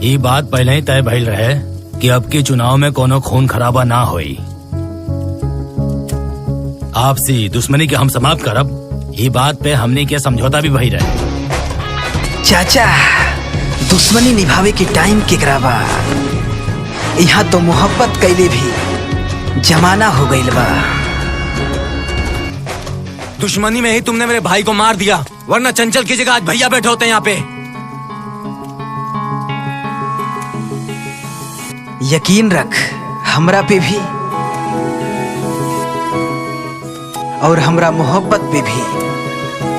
ये बात पहले ही तय भइल रहे कि अब के चुनाव में कोनो खून खराबा ना होई। आपसी दुश्मनी के हम समाप्त करब, ये बात पे हमने के समझौता भी भई रहे। चाचा, दुश्मनी निभावे के टाइम केकरा बा? यहाँ तो मोहब्बत कैले भी जमाना हो गइल बा। दुश्मनी में ही तुमने मेरे भाई को मार दिया, वरना चंचल की जगह आज भैया बैठे होते यहाँ पे। यकीन रख, हमरा पे भी और हमरा मोहब्बत पे भी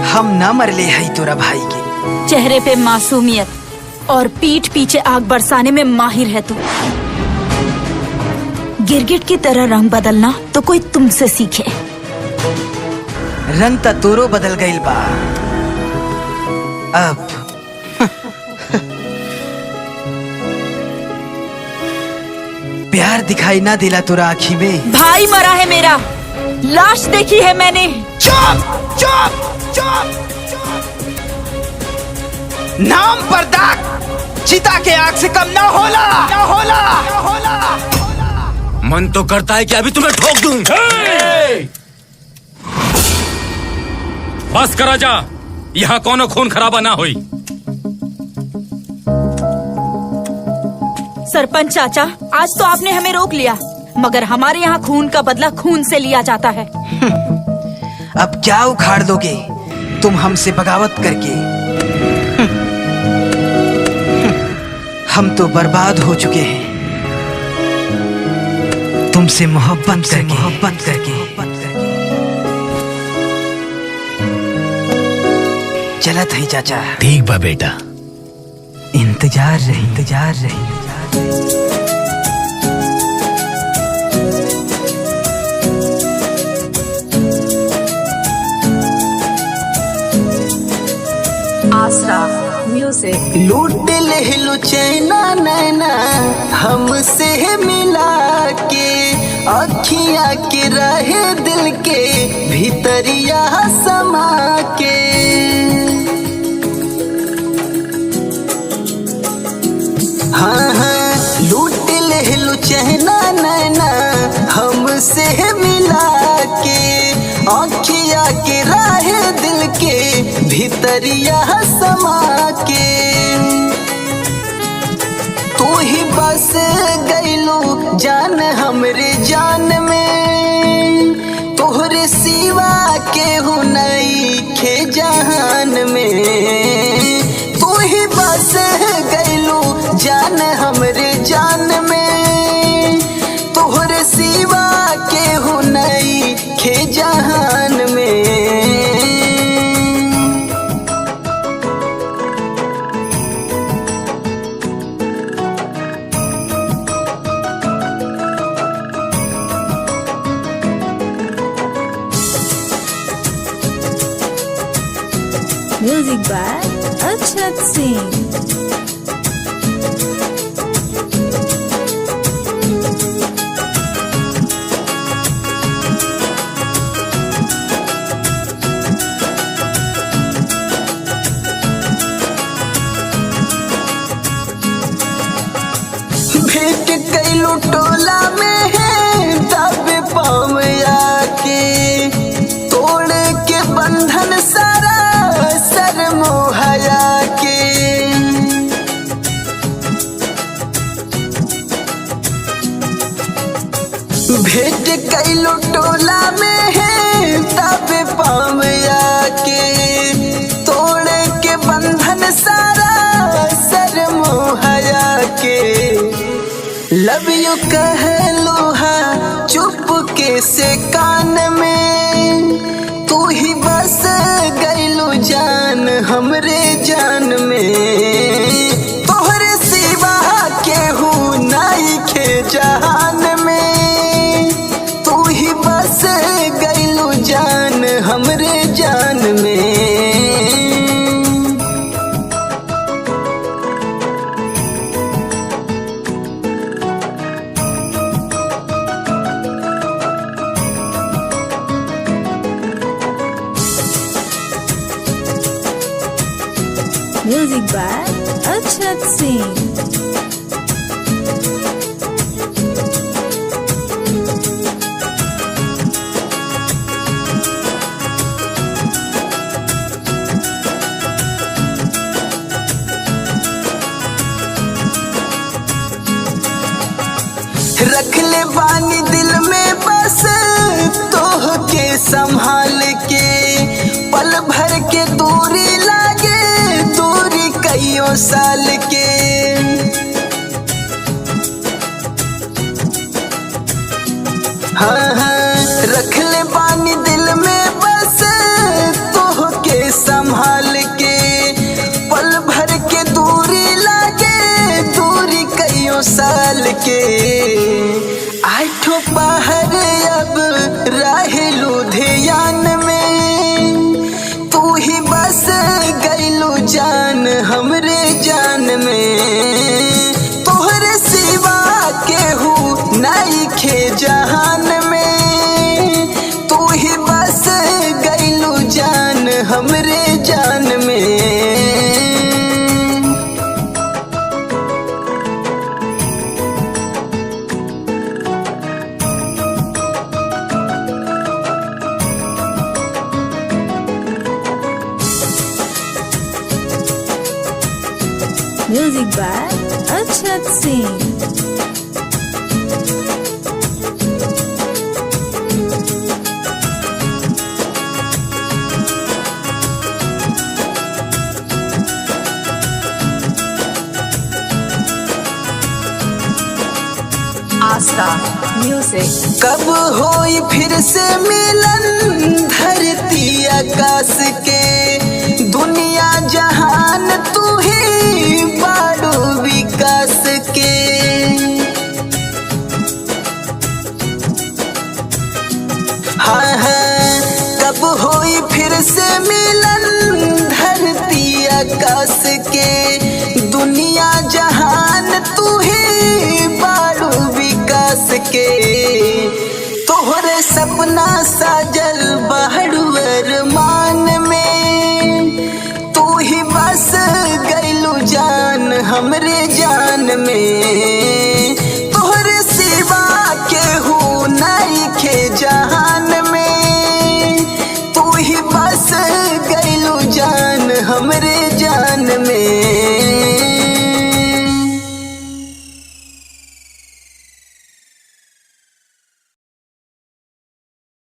हम ना मरले है तोरा भाई के। चेहरे पे मासूमियत और पीठ पीछे आग बरसाने में माहिर है तू। गिरगिट की तरह रंग बदलना तो कोई तुमसे सीखे। रंग ता तोरो बदल गइल बा। अब प्यार दिखाई ना दिला तोरा आँखी में। भाई मरा है मेरा, लाश देखी है मैंने। चुप चुप चुप। नाम पर दाग चिता के आग से कम ना होला, ना होला, ना होला। मन तो करता है कि अभी तुम्हें ठोक दूं। बस करा जा, यहाँ कोनो खून खराबा ना हुई। सरपंच चाचा, आज तो आपने हमें रोक लिया, मगर हमारे यहाँ खून का बदला खून से लिया जाता है। अब क्या उखाड़ दोगे तुम हमसे बगावत करके? हम तो बर्बाद हो चुके हैं तुमसे मोहब्बत करके। चलत है चाचा। ठीक बा बेटा। इंतजार रही। आसरा म्यूजिक। लूट ले लो चैना नैना हमसे मिला के, अखियाँ के रहे दिल के भीतरिया समा के। हाँ, लूट ले लो चैना नैना हमसे मिला के, आँखिया के राहे दिल के भीतरिया समा के। तू ही बस गइलू जान हमरे जान में, तोहरे सिवा केहू नइखे जहान में। तू ही बस गइलू जान हमरे जान में, तोहरे सिवा केहू नइखे जहान में। म्यूजिक बाय अक्षत सिंह। भेंट कैलू टोला में है दब पाँव आके, तोड़ के बंधन सारा सर मोहया के। भेंट कैलू टोला में है दब पाँव आके, तोड़ के बंधन सारा सर मोहया के। लव यू कह लो हा चुपके से कान में, तू ही बस गइलू जान हमरे जान में। तोहरे सिवा केहू नइखे जहान में, तू ही बस गइलू जान हमरे जान में। Music by Arshad Singh. रख ले बानी दिल में बस तोह के संभाल के, पल भर के दूरी लागे दूरी कईयों साल के। हाँ हाँ रख ले बानी दिल में बस तोह के संभाल के, पल भर के दूरी लागे दूरी कईयों साल के। आठों पहर अब रहेलू ध्यान में, तू ही बस गईलू जान हमरे जान में। तोहरे सिवा केहू नइखे जहान में, तू ही बस गईलू जान हमरे जान में। Music by Arshad Singh. आस्था म्यूजिक। कब होई फिर से मिलन धरती आकाश के, दुनिया जहान तू ही बाड़ू विकास के। हाँ हाँ कब होई फिर से मिलन धरती आकाश के, दुनिया जहान तू ही बाड़ू विकास के। तोहरे सपना सा